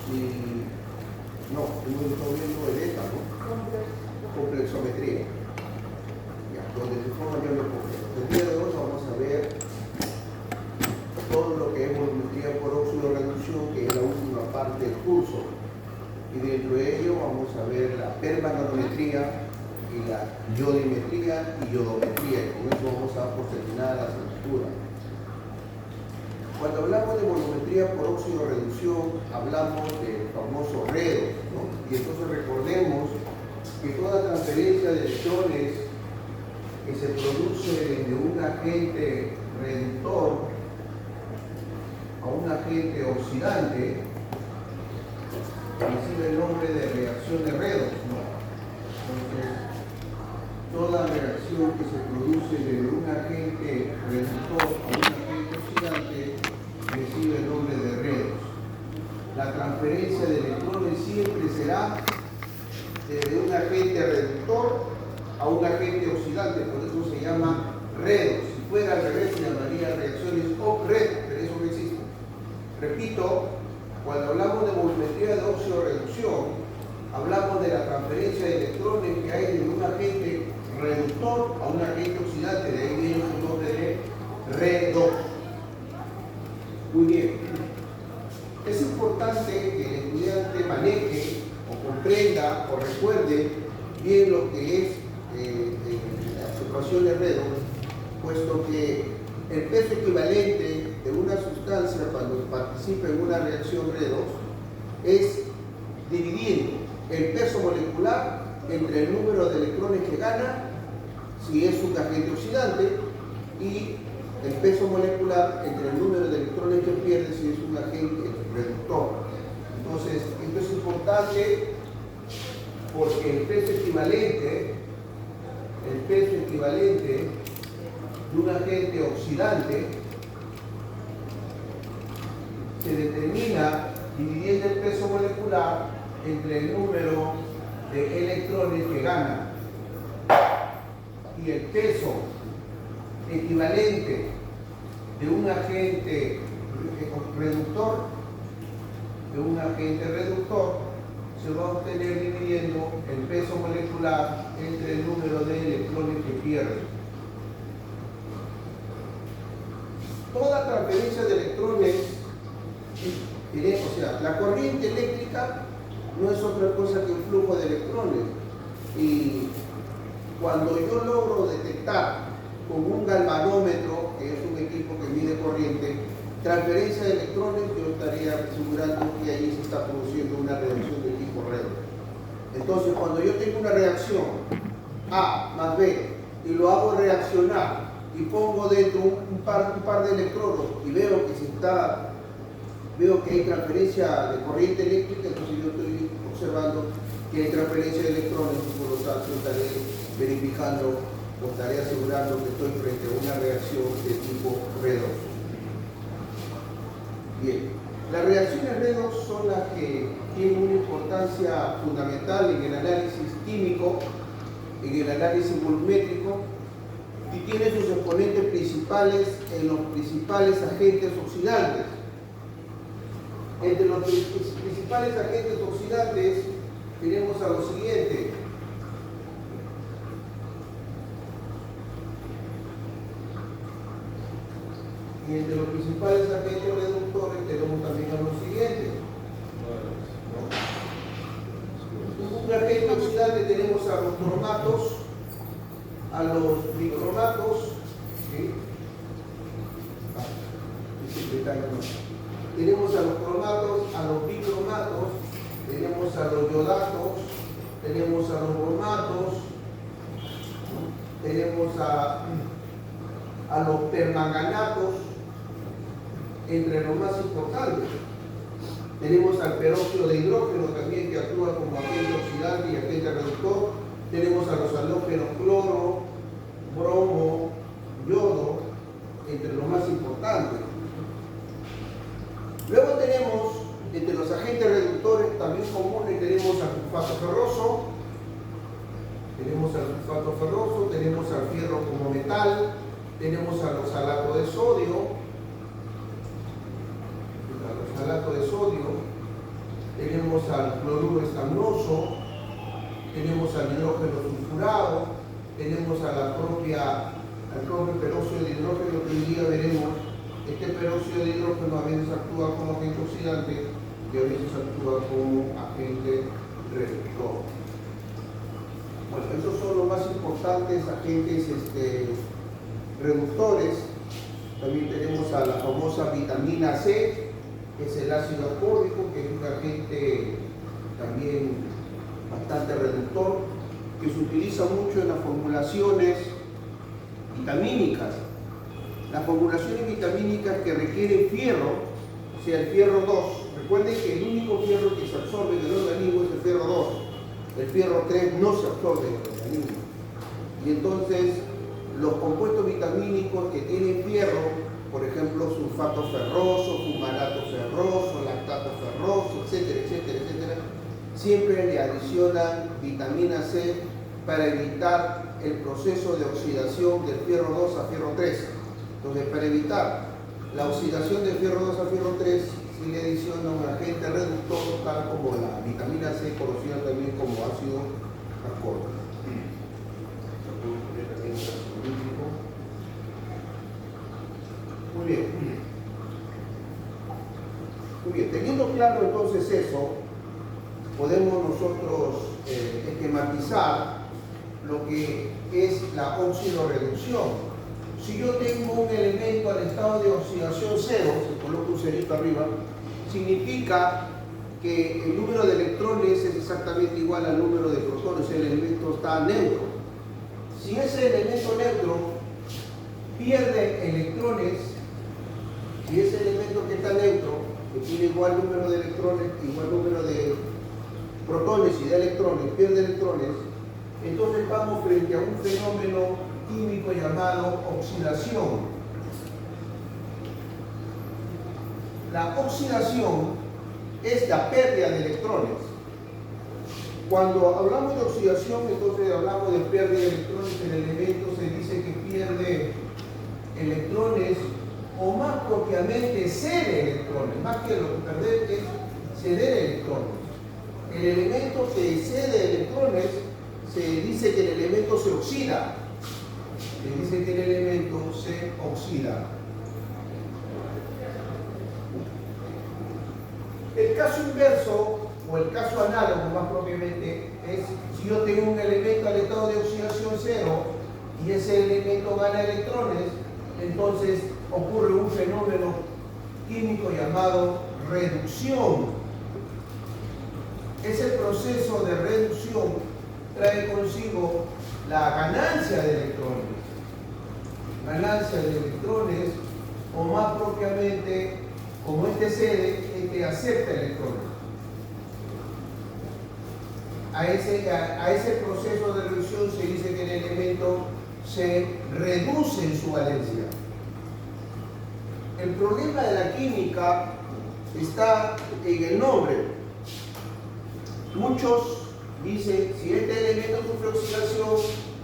No, hemos estado viendo el ETA, ¿no? Complexometría. Ya, donde se forma ya lo complejo. El día de hoy vamos a ver todo lo que es volumetría por óxido de reducción, que es la última parte del curso. Y dentro de ello vamos a ver la permananometría y la iodimetría y iodometría. Y con eso vamos a dar por terminada la asignatura. Cuando hablamos de volumetría por óxido de reducción, hablamos del famoso redox, ¿no? Y entonces recordemos que toda transferencia de electrones que se produce de un agente reductor a un agente oxidante recibe el nombre de reacción de redox, ¿no? Entonces, toda reacción que se produce de un agente reductor a un agente oxidante recibe el nombre de redox. La transferencia de electrones siempre será de un agente reductor a un agente oxidante, por eso se llama redox. Si fuera al revés se llamaría reacciones off-redox, pero eso no existe. Repito, cuando hablamos de volumetría de óxido de reducción, hablamos de la transferencia de electrones que hay de un agente reductor a un agente oxidante, de ahí viene el nombre de redox. Muy bien. Es importante que el estudiante maneje o comprenda o recuerde bien lo que es las ecuaciones redox, puesto que el peso equivalente de una sustancia cuando participa en una reacción redox es dividiendo el peso molecular entre el número de electrones que gana si es un agente oxidante y el peso molecular entre el número de electrones que pierde si es un agente reductor. Entonces, esto es importante porque el peso equivalente de un agente oxidante se determina dividiendo el peso molecular entre el número de electrones que gana y el peso equivalente de un agente reductor se va a obtener dividiendo el peso molecular entre el número de electrones que pierde. Toda transferencia de electrones, o sea, la corriente eléctrica no es otra cosa que un flujo de electrones. Y cuando yo logro detectar con un galvanómetro, que es un equipo que mide corriente, transferencia de electrones, yo estaría asegurando que ahí se está produciendo una reacción de tipo redox. Entonces, cuando yo tengo una reacción A más B y lo hago reaccionar y pongo dentro un par de electrodos y veo que hay transferencia de corriente eléctrica, entonces yo estoy observando que hay transferencia de electrones y por lo tanto estaré verificando o estaré asegurando que estoy frente a una reacción de tipo redox. Bien, las reacciones redox son las que tienen una importancia fundamental en el análisis químico, en el análisis volumétrico, y tienen sus exponentes principales en los principales agentes oxidantes. Entre los principales agentes oxidantes tenemos a los siguientes. Y entre los principales agentes reductores tenemos también a los siguientes. Un agente oxidante tenemos a los cromatos, a los bicromatos, ¿sí? Tenemos a los cromatos, a los bicromatos, tenemos a los iodatos, tenemos a los bromatos, ¿no? Tenemos a los permanganatos, entre los más importantes. Tenemos al peróxido de hidrógeno también, que actúa como agente oxidante y agente reductor. Tenemos a los halógenos cloro, bromo, yodo, entre los más importantes. Luego tenemos, entre los agentes reductores también comunes, tenemos al sulfato ferroso, tenemos al fierro como metal, tenemos al oxalato de sodio, tenemos al cloruro estamnoso, tenemos al hidrógeno sulfurado, tenemos al propio peróxido de hidrógeno, que hoy día veremos. Este peróxido de hidrógeno a veces actúa como agente oxidante y a veces actúa como agente reductor. Bueno, esos son los más importantes agentes reductores. También tenemos a la famosa vitamina C, que es el ácido ascórbico, que es un agente también bastante reductor, que se utiliza mucho en las formulaciones vitamínicas. Las formulaciones vitamínicas que requieren fierro, o sea, el fierro 2. Recuerden que el único fierro que se absorbe en el organismo es el fierro 2. El fierro 3 no se absorbe en el organismo. Y entonces, los compuestos vitamínicos que tienen fierro, por ejemplo, sulfato ferroso, fumarato ferroso, lactato ferroso, etcétera, etcétera, etcétera, siempre le adicionan vitamina C para evitar el proceso de oxidación del fierro 2 a fierro 3. Entonces, para evitar la oxidación del fierro 2 a fierro 3, se le adiciona un agente reductor tal como la vitamina C, conocida también como ácido ascórbico. Muy bien. Muy bien. Teniendo claro entonces eso, podemos nosotros esquematizar lo que es la oxidorreducción. Si yo tengo un elemento al estado de oxidación cero, se coloca un cerito arriba, significa que el número de electrones es exactamente igual al número de protones, el elemento está neutro. Si ese elemento neutro pierde electrones, si ese elemento que está neutro, que tiene igual número de electrones, igual número de protones y de electrones, pierde electrones, entonces vamos frente a un fenómeno químico llamado oxidación. La oxidación es la pérdida de electrones. Cuando hablamos de oxidación, entonces hablamos de pérdida de electrones. El elemento se dice que pierde electrones, o más propiamente cede electrones. Más que lo que perder es ceder electrones. El elemento que cede electrones, se dice que el elemento se oxida. Se dice que el elemento se oxida. El caso inverso, o el caso análogo más propiamente, es si yo tengo un elemento al estado de oxidación cero y ese elemento gana electrones, entonces ocurre un fenómeno químico llamado reducción. Ese proceso de reducción trae consigo la ganancia de electrones. Ganancia de electrones, o más propiamente, como este cede, este acepta electrones. A ese proceso de reducción se dice que el elemento se reduce en su valencia. El problema de la química está en el nombre. Muchos dicen, si este elemento sufre oxidación,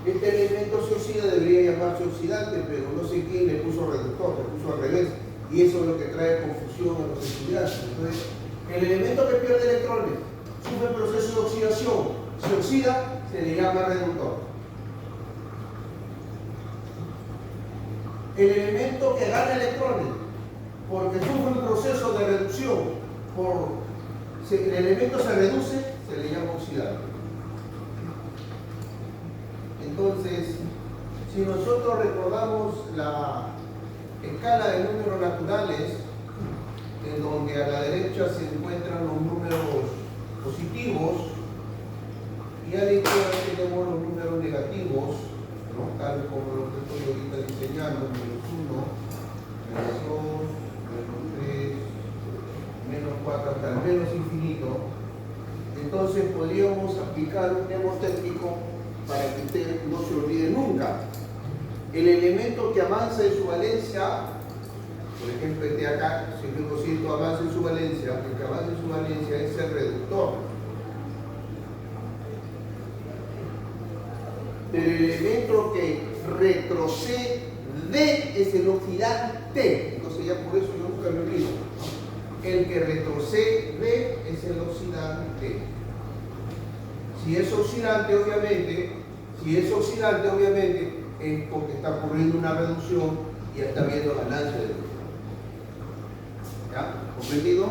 este elemento se oxida, debería llamarse oxidante, pero no sé quién le puso reductor, le puso al revés, y eso es lo que trae confusión a los estudiantes. Entonces, el elemento que pierde electrones sufre el proceso de oxidación, se oxida, se le llama reductor. El elemento que gana electrones, porque sufre un proceso de reducción, el elemento se reduce, se le llama oxidante. Entonces, si nosotros recordamos la escala de números naturales, en donde a la derecha se encuentran los números positivos y a la izquierda tenemos los números negativos, ¿no? Tal como lo que estoy ahorita diseñando, menos 1, menos 2, menos 3, menos 4 hasta el menos infinito. Entonces podríamos aplicar un mnemotécnico para que usted no se olvide nunca. El elemento que avanza en su valencia, por ejemplo este acá, si el glucosito avanza en su valencia, el que avanza en su valencia es el reductor. Pero el elemento que retrocede es el oxidante. Entonces ya por eso yo nunca me olvido. El que retrocede es el oxidante. Si es oxidante, obviamente, es porque está ocurriendo una reducción y está habiendo ganancia de electrones. ¿Ya? ¿Comprendido?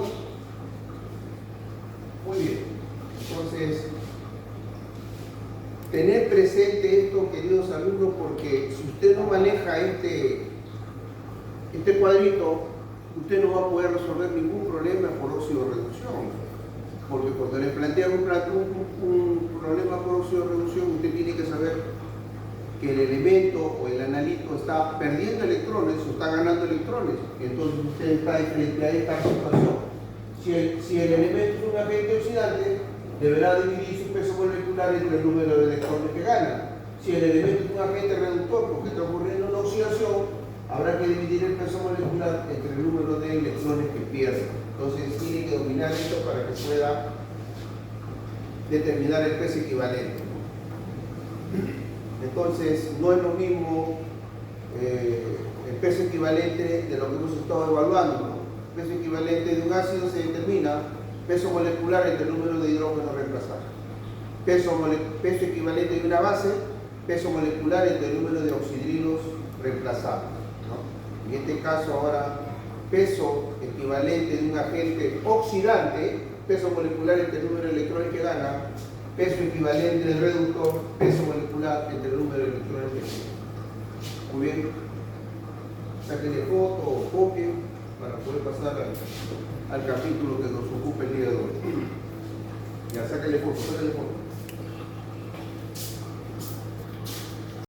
Muy bien. Entonces, tener presente esto, queridos alumnos, porque si usted no maneja este cuadrito, usted no va a poder resolver ningún problema por óxido de reducción. Porque cuando le plantean un problema por óxido de reducción, usted tiene que saber que el elemento o el analito está perdiendo electrones o está ganando electrones. Entonces usted está frente a esta situación. Si el elemento es un agente oxidante, deberá dividir su peso molecular entre el número de electrones que gana. Si el elemento es un agente reductor porque está ocurriendo una oxidación, habrá que dividir el peso molecular entre el número de electrones que pierde. Entonces tiene que dominar esto para que pueda determinar el peso equivalente. Entonces no es lo mismo el peso equivalente de lo que hemos estado evaluando, ¿no? El peso equivalente de un ácido se determina peso molecular entre el número de hidrógenos reemplazados. Peso equivalente de una base, peso molecular entre el número de oxidrilos reemplazados, ¿no? En este caso ahora, peso equivalente de un agente oxidante, peso molecular entre el número de electrones que gana, peso equivalente del reductor, peso molecular entre el número de electrones que gana. Muy bien. Sáquenle foto o copien para poder pasar al capítulo que nos ocupa el día de hoy. Ya, sáquenle foto.